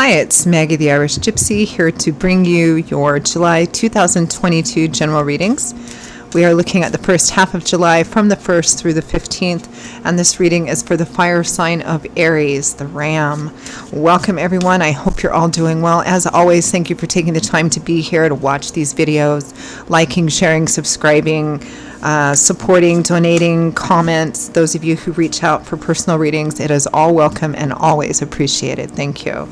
Hi, it's Maggie the Irish Gypsy here to bring you your July 2022 general readings. We are looking at the first half of July from the 1st through the 15th, and this reading is for the fire sign of Aries, the Ram. Welcome everyone. I hope you're all doing well. As always, thank you for taking the time to be here to watch these videos, liking, sharing, subscribing, supporting, donating, comments. Those of you who reach out for personal readings, it is all welcome and always appreciated. Thank you.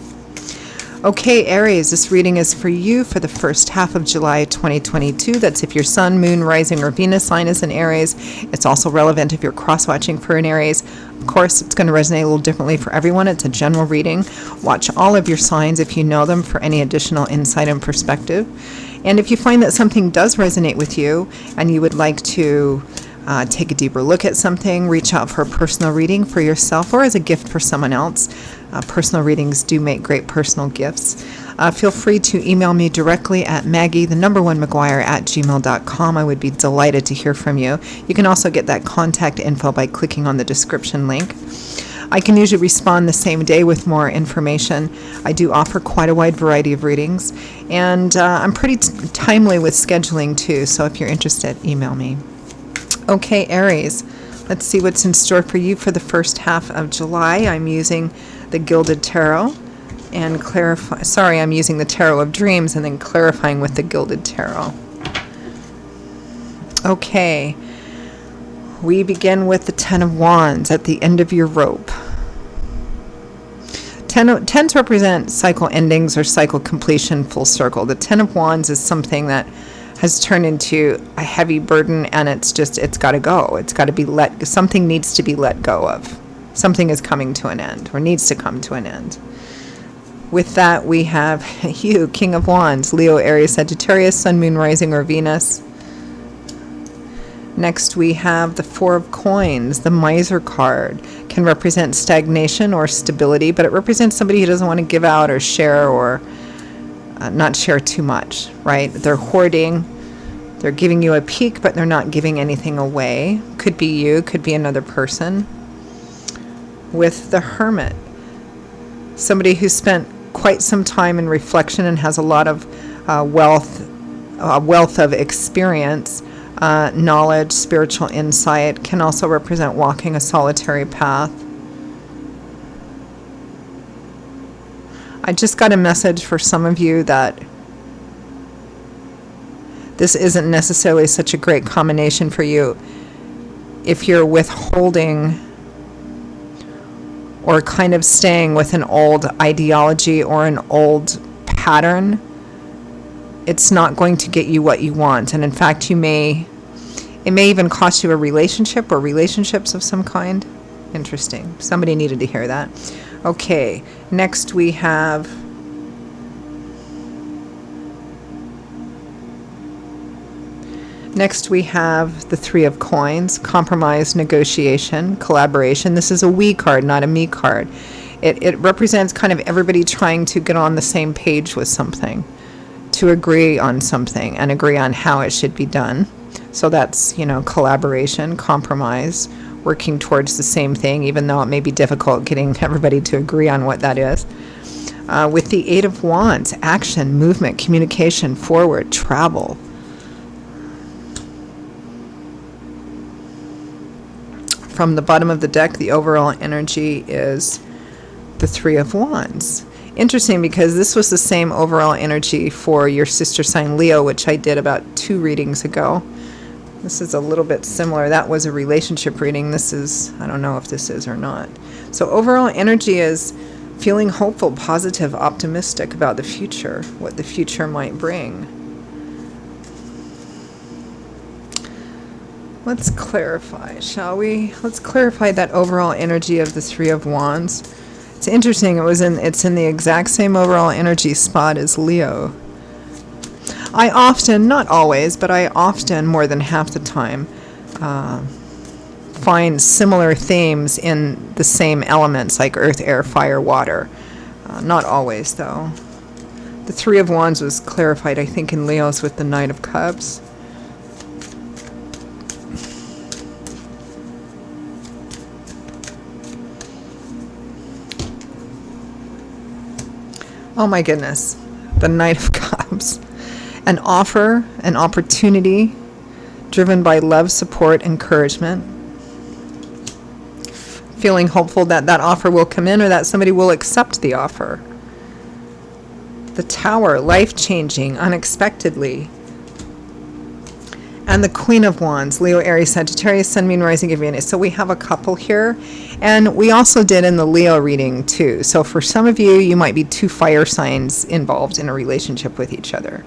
Okay, Aries, this reading is for you for the first half of July 2022. That's if your sun, moon, rising, or Venus sign is in Aries. It's also relevant if you're cross-watching for an Aries. Of course, it's going to resonate a little differently for everyone. It's a general reading. Watch all of your signs if you know them for any additional insight and perspective. And if you find that something does resonate with you and you would like to take a deeper look at something, reach out for a personal reading for yourself or as a gift for someone else. Personal readings do make great personal gifts. Feel free to email me directly at maggie1mcguire@gmail.com. I would be delighted to hear from you. You can also get that contact info by clicking on the description link. I can usually respond the same day with more information. I do offer quite a wide variety of readings, and I'm pretty timely with scheduling too, so if you're interested, email me. Okay, Aries, let's see what's in store for you for the first half of July. I'm using the Gilded Tarot and I'm using the Tarot of Dreams and then clarifying with the Gilded Tarot. Okay, we begin with the Ten of Wands at the end of your rope. Tens represent cycle endings or cycle completion, full circle. The Ten of Wands is something that has turned into a heavy burden, and it's got to go. It's got to be something needs to be let go of. Something is coming to an end or needs to come to an end. With that, we have you, King of Wands, Leo, Aries, Sagittarius, Sun, Moon, Rising, or Venus. Next, we have the Four of Coins, the Miser card. Can represent stagnation or stability, but it represents somebody who doesn't want to give out or share or not share too much, right? They're hoarding. They're giving you a peek, but they're not giving anything away. Could be you, could be another person. With the Hermit, somebody who spent quite some time in reflection and has a lot of wealth of experience, knowledge, spiritual insight. Can also represent walking a solitary path. I just got a message for some of you that this isn't necessarily such a great combination for you if you're withholding or kind of staying with an old ideology or an old pattern. It's not going to get you what you want, and in fact it may even cost you a relationship or relationships of some kind. Interesting. Somebody needed to hear that. Okay, next we have the Three of Coins, compromise, negotiation, collaboration. This is a we card, not a me card. It represents kind of everybody trying to get on the same page with something, to agree on something and agree on how it should be done. So that's, collaboration, compromise, working towards the same thing, even though it may be difficult getting everybody to agree on what that is. With the Eight of Wands, action, movement, communication, forward, travel. From the bottom of the deck, the overall energy is the Three of Wands. Interesting, because this was the same overall energy for your sister sign Leo, which I did about 2 readings ago. This is a little bit similar. That was a relationship reading. This is, I don't know if this is or not. So overall energy is feeling hopeful, positive, optimistic about the future, what the future might bring. Let's clarify, shall we? Let's clarify that overall energy of the Three of Wands. It's interesting. It's in the exact same overall energy spot as Leo. I often, not always, but I often, more than half the time, find similar themes in the same elements like earth, air, fire, water. Not always, though. The Three of Wands was clarified, I think, in Leo's with the Knight of Cups. Oh my goodness. The Knight of Cups. An offer, an opportunity, driven by love, support, encouragement. Feeling hopeful that that offer will come in or that somebody will accept the offer. The Tower, life-changing, unexpectedly. And the Queen of Wands, Leo, Aries, Sagittarius, Sun, Moon, Rising of Venus. So we have a couple here. And we also did in the Leo reading too. So for some of you, you might be two fire signs involved in a relationship with each other.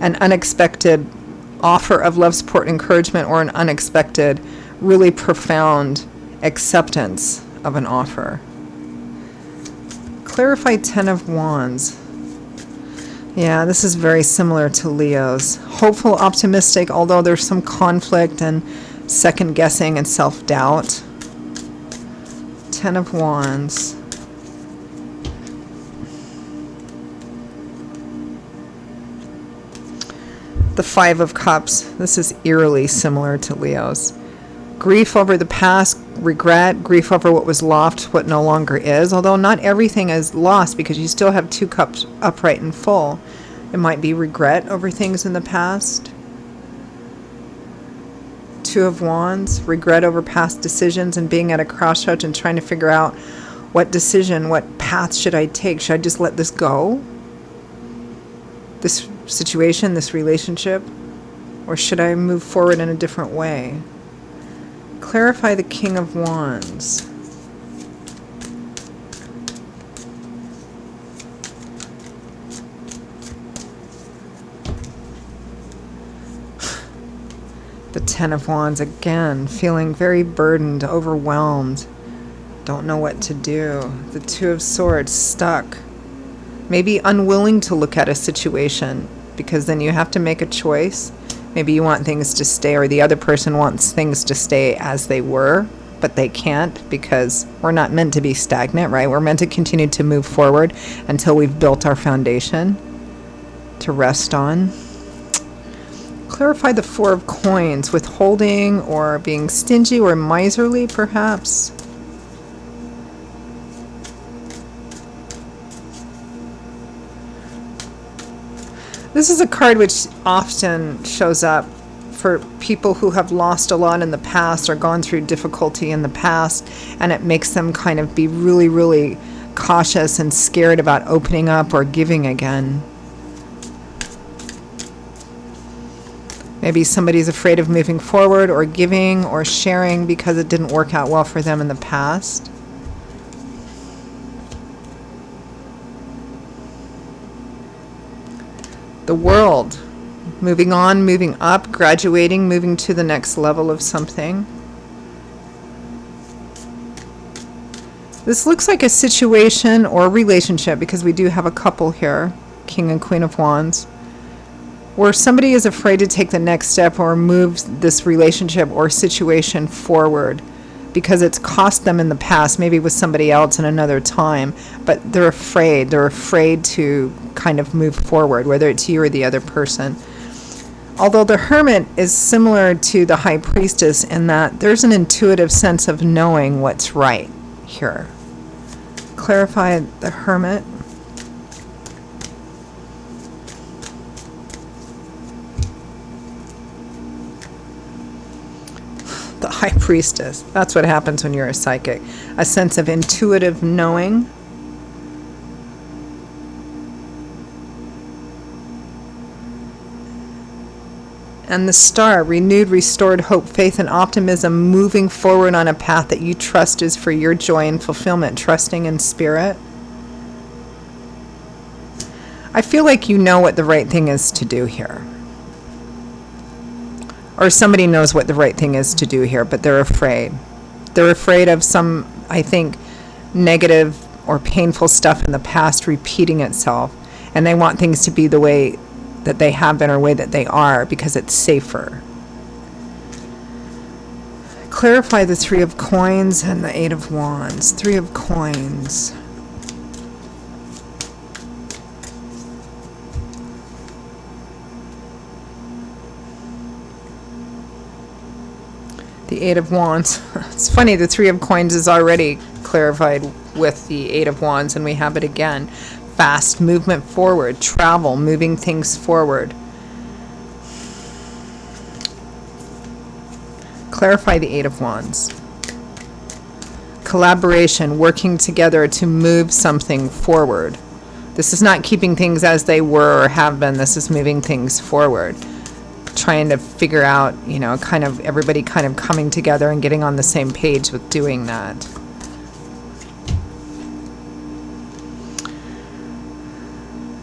An unexpected offer of love, support, encouragement, or an unexpected, really profound acceptance of an offer. Clarify Ten of Wands. Yeah, this is very similar to Leo's. Hopeful, optimistic, although there's some conflict and second guessing and self-doubt. Ten of Wands. The Five of Cups. This is eerily similar to Leo's. Grief over the past, regret, grief over what was lost, what no longer is. Although not everything is lost because you still have two cups upright and full. It might be regret over things in the past. Two of Wands, regret over past decisions and being at a crossroads and trying to figure out what decision, what path should I take? Should I just let this go? This situation, this relationship? Or should I move forward in a different way? Clarify the King of Wands. The Ten of Wands again, feeling very burdened, overwhelmed, don't know what to do. The Two of Swords, stuck. Maybe unwilling to look at a situation because then you have to make a choice. Maybe you want things to stay or the other person wants things to stay as they were, but they can't because we're not meant to be stagnant, right? We're meant to continue to move forward until we've built our foundation to rest on. Clarify the Four of Coins, withholding or being stingy or miserly, perhaps. This is a card which often shows up for people who have lost a lot in the past or gone through difficulty in the past, and it makes them kind of be really, really cautious and scared about opening up or giving again. Maybe somebody's afraid of moving forward or giving or sharing because it didn't work out well for them in the past. The World, moving on, moving up, graduating, moving to the next level of something. This looks like a situation or relationship, because we do have a couple here, King and Queen of Wands, where somebody is afraid to take the next step or move this relationship or situation forward because it's cost them in the past, maybe with somebody else in another time, but they're afraid. They're afraid to kind of move forward, whether it's you or the other person. Although the Hermit is similar to the High Priestess in that there's an intuitive sense of knowing what's right here. Clarify the Hermit. The High Priestess. That's what happens when you're a psychic. A sense of intuitive knowing. And the Star, renewed, restored hope, faith, and optimism, moving forward on a path that you trust is for your joy and fulfillment, trusting in spirit. I feel like you know what the right thing is to do here. Or somebody knows what the right thing is to do here, but they're afraid. They're afraid of some, I think, negative or painful stuff in the past repeating itself. And they want things to be the way that they have been or way that they are because it's safer. Clarify the Three of Coins and the Eight of Wands. Three of Coins. The Eight of Wands. It's funny, the Three of Coins is already clarified with the Eight of Wands, and we have it again. Fast movement forward, travel, moving things forward. Clarify the Eight of Wands. Collaboration, working together to move something forward. This is not keeping things as they were or have been. This is moving things forward. Trying to figure out, you know, kind of everybody kind of coming together and getting on the same page with doing that.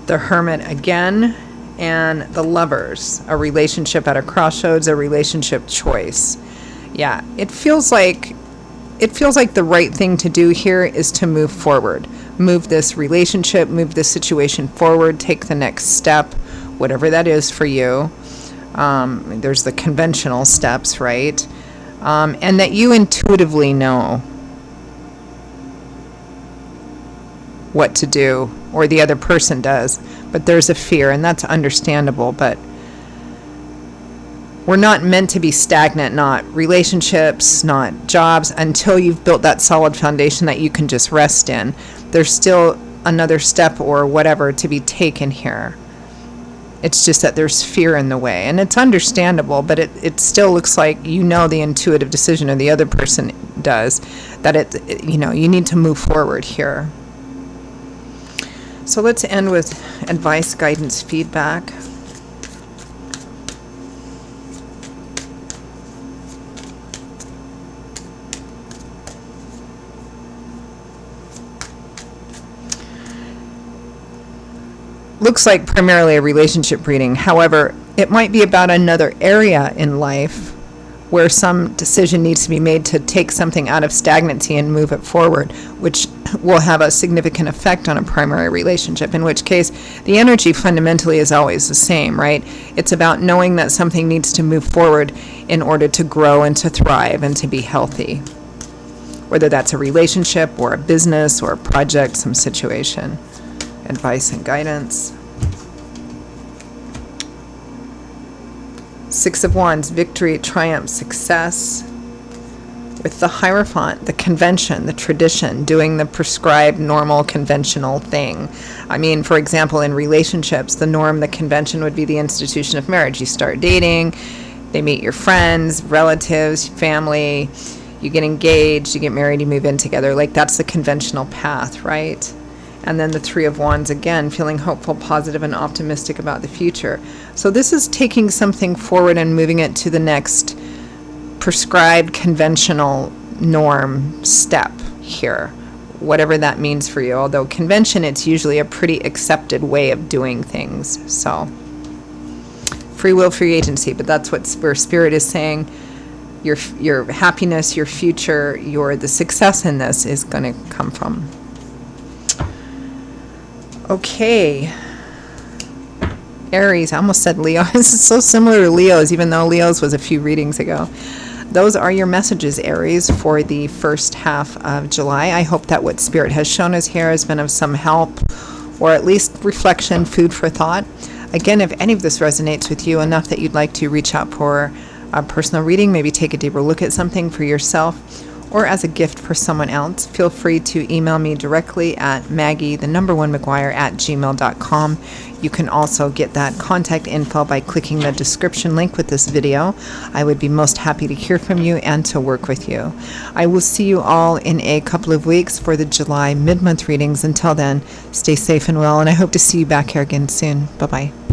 The Hermit again, and the Lovers, a relationship at a crossroads, a relationship choice. Yeah, it feels like the right thing to do here is to move forward. Move this relationship, move this situation forward, take the next step, whatever that is for you. There's the conventional steps, right? And that you intuitively know what to do, or the other person does. But there's a fear, and that's understandable. But we're not meant to be stagnant, not relationships, not jobs, until you've built that solid foundation that you can just rest in. There's still another step or whatever to be taken here. It's just that there's fear in the way, and it's understandable, but it still looks like you know the intuitive decision, or the other person does, that you know, you need to move forward here. So let's end with advice, guidance, feedback. Looks like primarily a relationship reading. However, it might be about another area in life where some decision needs to be made to take something out of stagnancy and move it forward, which will have a significant effect on a primary relationship, in which case the energy fundamentally is always the same, right? It's about knowing that something needs to move forward in order to grow and to thrive and to be healthy, whether that's a relationship or a business or a project, some situation. Advice and guidance. Six of Wands, victory, triumph, success. With the Hierophant, the convention, the tradition, doing the prescribed, normal, conventional thing. I mean, for example, in relationships, the norm, the convention would be the institution of marriage. You start dating, they meet your friends, relatives, family, you get engaged, you get married, you move in together. Like, that's the conventional path, right? And then the Three of Wands again, feeling hopeful, positive, and optimistic about the future. So this is taking something forward and moving it to the next prescribed, conventional norm step here, whatever that means for you. Although convention, it's usually a pretty accepted way of doing things. So free will, free agency, but that's where Spirit is saying your happiness, your future, the success in this is going to come from. Okay, Aries, I almost said Leo. This is so similar to Leo's, even though Leo's was a few readings ago. Those are your messages, Aries, for the first half of July. I hope that what Spirit has shown us here has been of some help, or at least reflection, food for thought. Again, if any of this resonates with you enough that you'd like to reach out for a personal reading, maybe take a deeper look at something for yourself, or as a gift for someone else, feel free to email me directly at Maggie1McGuire@gmail.com. You can also get that contact info by clicking the description link with this video. I would be most happy to hear from you and to work with you. I will see you all in a couple of weeks for the July mid-month readings. Until then, stay safe and well, and I hope to see you back here again soon. Bye-bye.